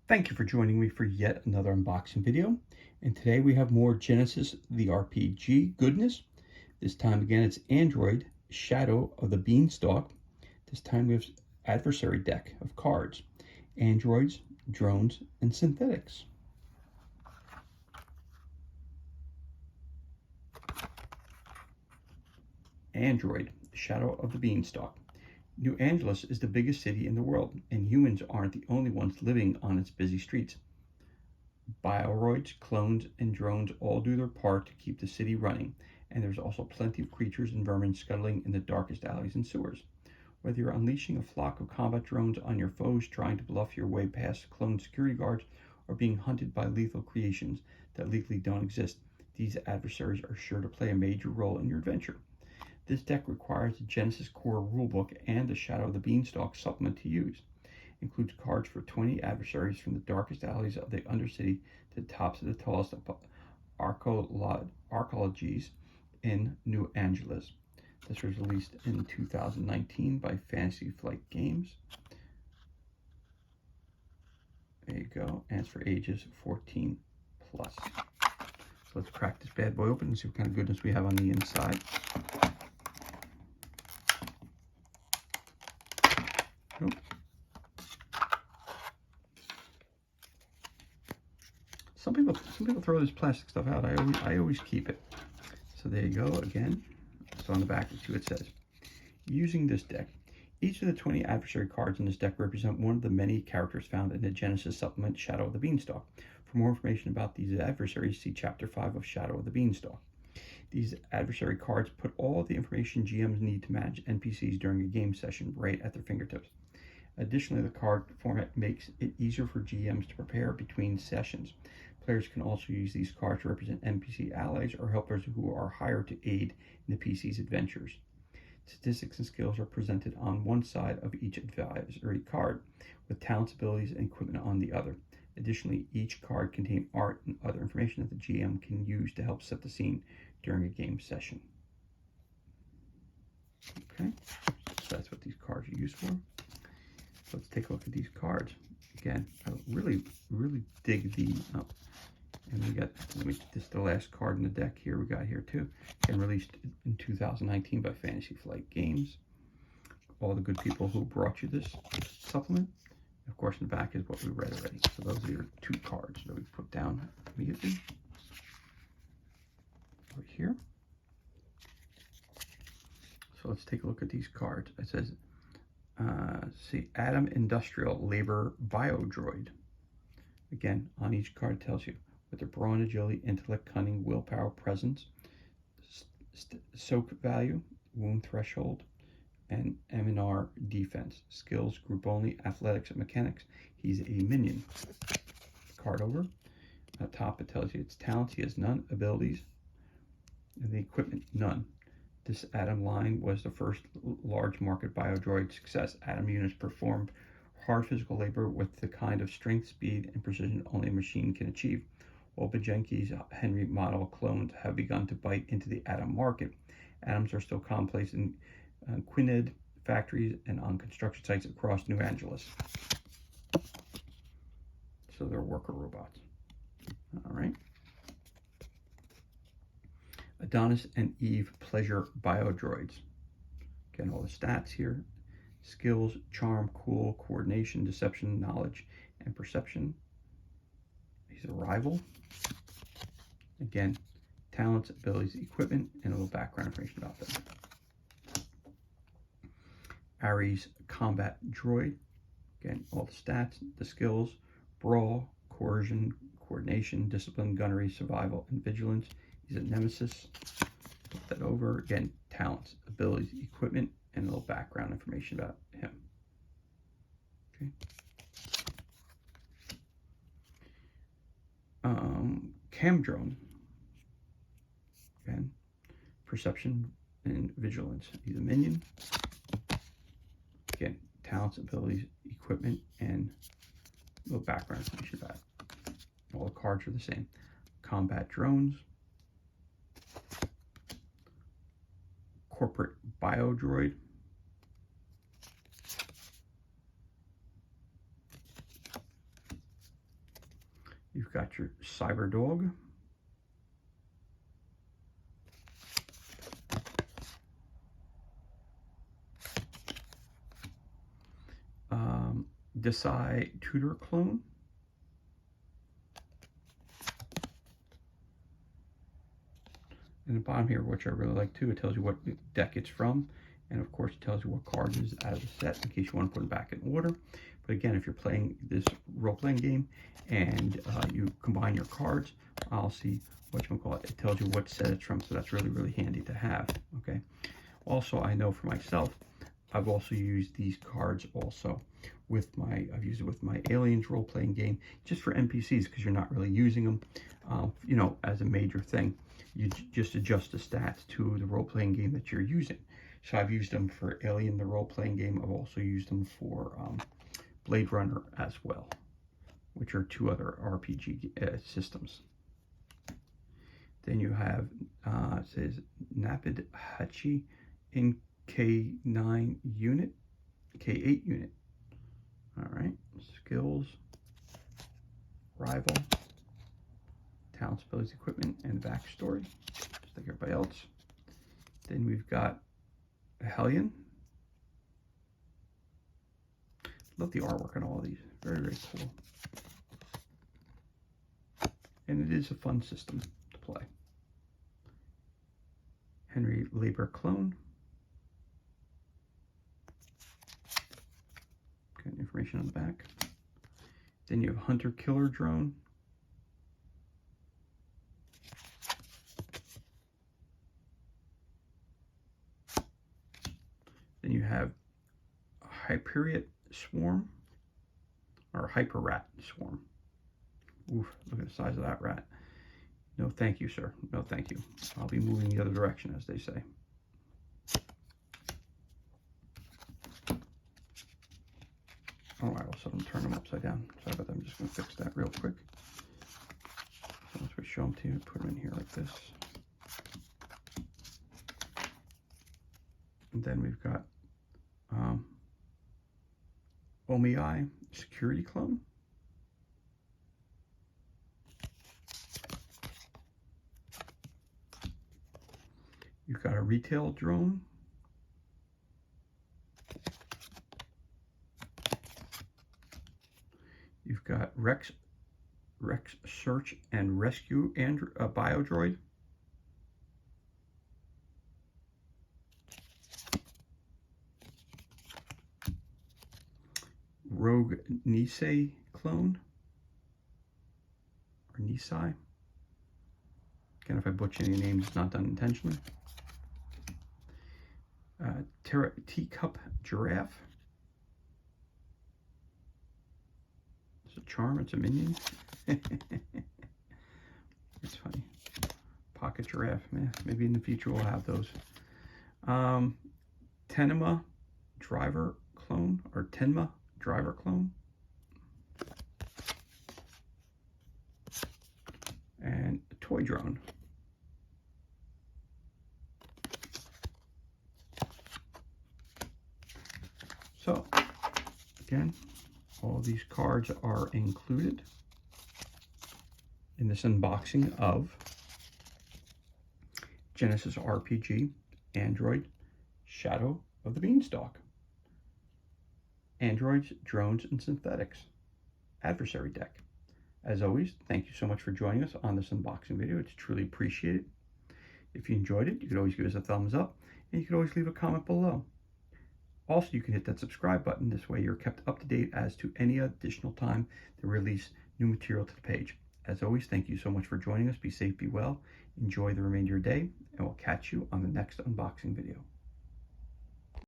Thank you for joining me for yet another unboxing video. And today we have more Genesys the RPG goodness. This time again it's Android Shadow of the Beanstalk. This time we have adversary deck of cards. Androids, drones, and synthetics. Android Shadow of the Beanstalk. New Angeles is the biggest city in the world, and humans aren't the only ones living on its busy streets. Bioroids, clones, and drones all do their part to keep the city running, and there's also plenty of creatures and vermin scuttling in the darkest alleys and sewers. Whether you're unleashing a flock of combat drones on your foes, trying to bluff your way past clone security guards, or being hunted by lethal creations that legally don't exist, these adversaries are sure to play a major role in your adventure. This deck requires the Genesys Core rulebook and the Shadow of the Beanstalk supplement to use. Includes cards for 20 adversaries from the darkest alleys of the Undercity to the tops of the tallest arcologies in New Angeles. This was released in 2019 by Fantasy Flight Games. There you go, and it's for ages 14 plus. So let's crack this bad boy open and see what kind of goodness we have on the inside. Oh. Some people throw this plastic stuff out. I always keep it. So there you go again. So on the back, let's see what it says. Using this deck, each of the 20 adversary cards in this deck represent one of the many characters found in the Genesys supplement Shadow of the Beanstalk. For more information about these adversaries, see Chapter 5 of Shadow of the Beanstalk. These adversary cards put all the information GMs need to manage NPCs during a game session right at their fingertips. Additionally, the card format makes it easier for GMs to prepare between sessions. Players can also use these cards to represent NPC allies or helpers who are hired to aid in the PC's adventures. Statistics and skills are presented on one side of each advisory card, with talents, abilities, and equipment on the other. Additionally, each card contains art and other information that the GM can use to help set the scene during a game session. Okay, so that's what these cards are used for. So let's take a look at these cards. Again, I really dig the and we got, this is the last card in the deck here we got here too. Again, released in 2019 by Fantasy Flight Games. All the good people who brought you this supplement. Of course, in the back is what we read already. So those are your two cards that we put down immediately. Right here. So let's take a look at these cards. It says, see, Atom Industrial Labor Biodroid. Again, on each card it tells you with their brawn, agility, intellect, cunning, willpower, presence, soak value, wound threshold, and MNR defense. Skills, group only, athletics, and mechanics. He's a minion. Card over. At the top it tells you its talents. He has none. Abilities. And the equipment, none. This Atom line was the first large market biodroid success. Atom units performed hard physical labor with the kind of strength, speed, and precision only a machine can achieve. While Bajenki's Henry model clones have begun to bite into the Atom market, Atoms are still commonplace in Quined factories and on construction sites across New Angeles. So they're worker robots. All right. Adonis and Eve Pleasure Biodroids. Again, all the stats here. Skills, charm, cool, coordination, deception, knowledge, and perception. He's a rival. Again, talents, abilities, equipment, and a little background information about them. Ares Combat Droid. Again, all the stats, the skills, brawl, coercion, coordination, discipline, gunnery, survival, and vigilance. He's a nemesis. Flip that over. Again, talents, abilities, equipment, and a little background information about him. Okay. Cam drone. Again, perception and vigilance. He's a minion. Again, talents, abilities, equipment, and a little background information about it. All the cards are the same. Combat drones. Corporate biodroid. You've got your Cyber Dog. Desai Tutor Clone. And the bottom here, which I really like too, it tells you what deck it's from. And of course, it tells you what card is out of the set in case you want to put them back in order. But again, if you're playing this role-playing game and you combine your cards, I'll see whatchamacallit. It tells you what set it's from, so that's really, really handy to have, okay? Also, I know for myself, I've also used these cards also with my, I've used it with my Aliens role-playing game, just for NPCs, because you're not really using them, you know, as a major thing. You just adjust the stats to the role-playing game that you're using. So I've used them for Alien, the role-playing game. I've also used them for Blade Runner as well, which are two other RPG systems. Then you have, it says Napid Hachi in K9 unit, K8 unit. All right, skills, rival, talents, abilities, equipment, and backstory, just like everybody else. Then we've got a Hellion. Love the artwork on all of these. Very, very cool. And it is a fun system to play. Henry Labor Clone. Got information on the back. Then you have Hunter Killer Drone. Then you have Hyperiot Swarm, or Hyper Rat Swarm. Oof, look at the size of that rat. No thank you, sir. No thank you. I'll be moving the other direction, as they say. Oh, I also don't turn them upside down. Sorry about that. I'm just going to fix that real quick. So once we show them to you, put them in here like this. And then we've got Omei Security Clone. You've got a Retail Drone. You've got Rex Search and Rescue Biodroid. Rogue Nisei Clone, or Nisei. Again, if I butcher any names, it's not done intentionally. Teacup Giraffe. It's a charm, it's a minion. It's funny. Pocket Giraffe, man. Maybe in the future we'll have those. Tenma Driver Clone, or Tenma Driver Clone. And a Toy Drone. So, again, all these cards are included in this unboxing of Genesys RPG Android Shadow of the Beanstalk. Androids, Drones, and Synthetics Adversary Deck. As always, thank you so much for joining us on this unboxing video. It's truly appreciated. If you enjoyed it, you could always give us a thumbs up, and you could always leave a comment below. Also, you can hit that subscribe button. This way you're kept up to date as to any additional time they release new material to the page. As always, thank you so much for joining us. Be safe, be well, enjoy the remainder of your day, and we'll catch you on the next unboxing video.